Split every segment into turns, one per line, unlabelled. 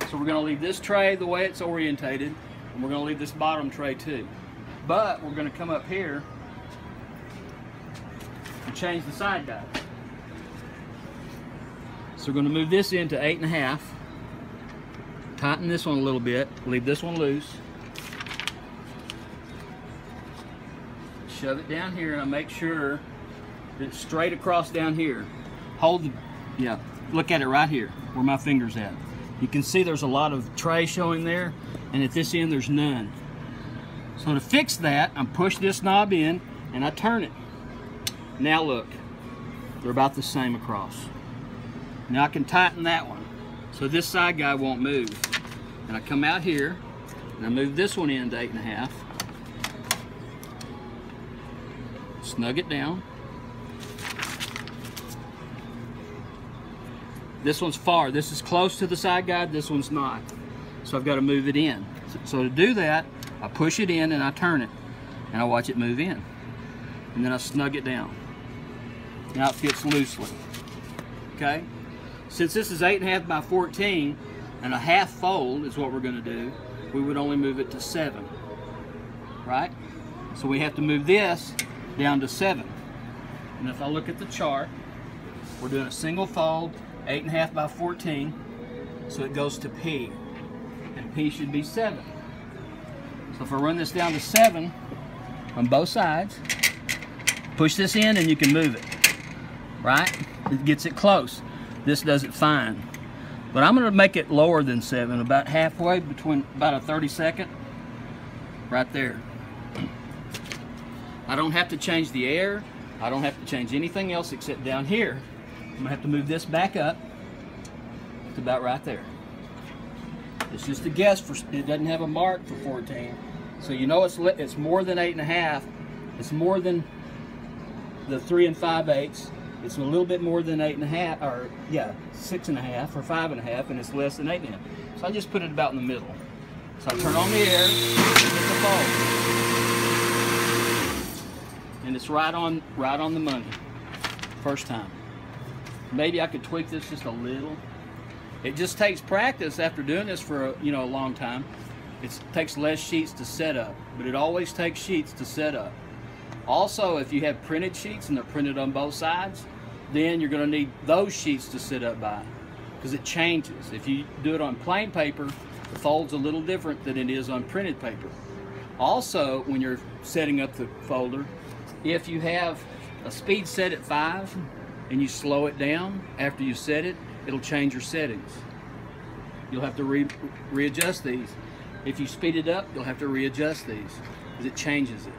So we're going to leave this tray the way it's orientated, and we're going to leave this bottom tray too. But we're going to come up here and change the side guide. So we're going to move this into 8.5. Tighten this one a little bit. Leave this one loose. Shove it down here, and I make sure that it's straight across down here. Hold the, yeah, look at it right here where my finger's at. You can see there's a lot of tray showing there, and at this end there's none. So to fix that, I push this knob in and I turn it. Now look, they're about the same across. Now I can tighten that one so this side guide won't move. And I come out here and I move this one into 8.5. Snug it down. This one's far. This is close to the side guide, this one's not. So I've got to move it in. So to do that, I push it in and I turn it. And I watch it move in. And then I snug it down. Now it fits loosely. Okay? Since this is 8.5 by 14, and a half fold is what we're going to do, we would only move it to 7. Right? So we have to move this down to 7. And if I look at the chart, we're doing a single fold, 8.5 by 14, so it goes to P. And P should be 7. So if I run this down to 7 on both sides, push this in and you can move it. Right? It gets it close. This does it fine. But I'm going to make it lower than 7, about halfway, between about a 32nd, right there. I don't have to change the air. I don't have to change anything else except down here. I'm going to have to move this back up to about right there. It's just a guess, for it doesn't have a mark for 14. So you know it's more than 8.5. It's more than the 3 5/8. It's a little bit more than 8.5, or yeah, 6.5 or 5.5, and it's less than 8.5. So I just put it about in the middle. So I turn on the air, hit the fold, and it's right on the money. First time. Maybe I could tweak this just a little. It just takes practice after doing this for a long time. It takes less sheets to set up, but it always takes sheets to set up. Also, if you have printed sheets and they're printed on both sides, then you're going to need those sheets to sit up by, because it changes. If you do it on plain paper, the fold's a little different than it is on printed paper. Also, when you're setting up the folder, if you have a speed set at 5 and you slow it down after you set it, it'll change your settings. You'll have to readjust these. If you speed it up, you'll have to readjust these, because it changes it.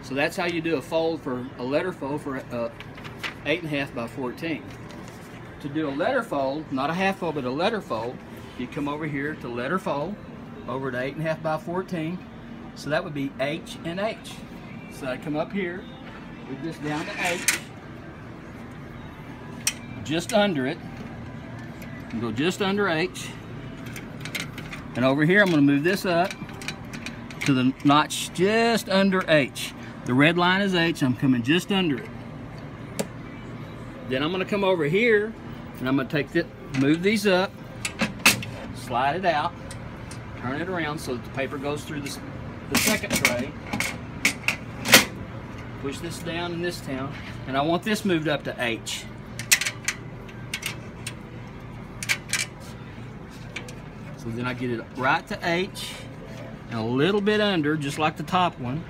So that's how you do a fold, for a letter fold for 8.5 by 14. To do a letter fold, not a half fold, but a letter fold, you come over here to letter fold, over to 8.5 by 14. So that would be H and H. So I come up here, move this down to H, just under it, and go just under H. And over here, I'm going to move this up to the notch just under H. The red line is H, I'm coming just under it. Then I'm going to come over here, and I'm going to take this, move these up, slide it out, turn it around so that the paper goes through the second tray. Push this down in this town, and I want this moved up to H. So then I get it right to H, and a little bit under, just like the top one.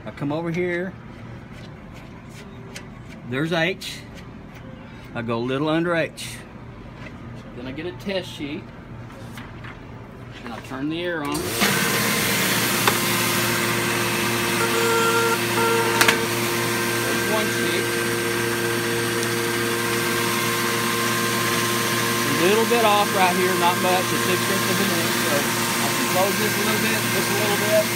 I come over here, there's H, I go a little under H. Then I get a test sheet, and I turn the air on. There's one sheet. A little bit off right here, not much, a 6/10 of an inch, so I can close this a little bit, this a little bit.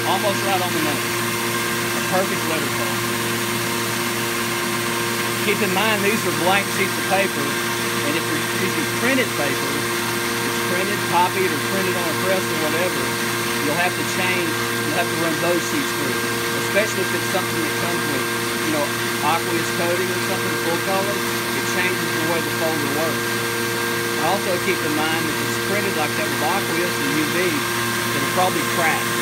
Almost right on the nose. A perfect letter fold. Keep in mind, these are blank sheets of paper, and if you're using printed paper, it's printed, copied, or printed on a press or whatever, you'll have to run those sheets through. Especially if it's something that comes with, aqueous coating or something full color, it changes the way the folder works. Also keep in mind if it's printed like that with aqueous and UV, it'll probably crack.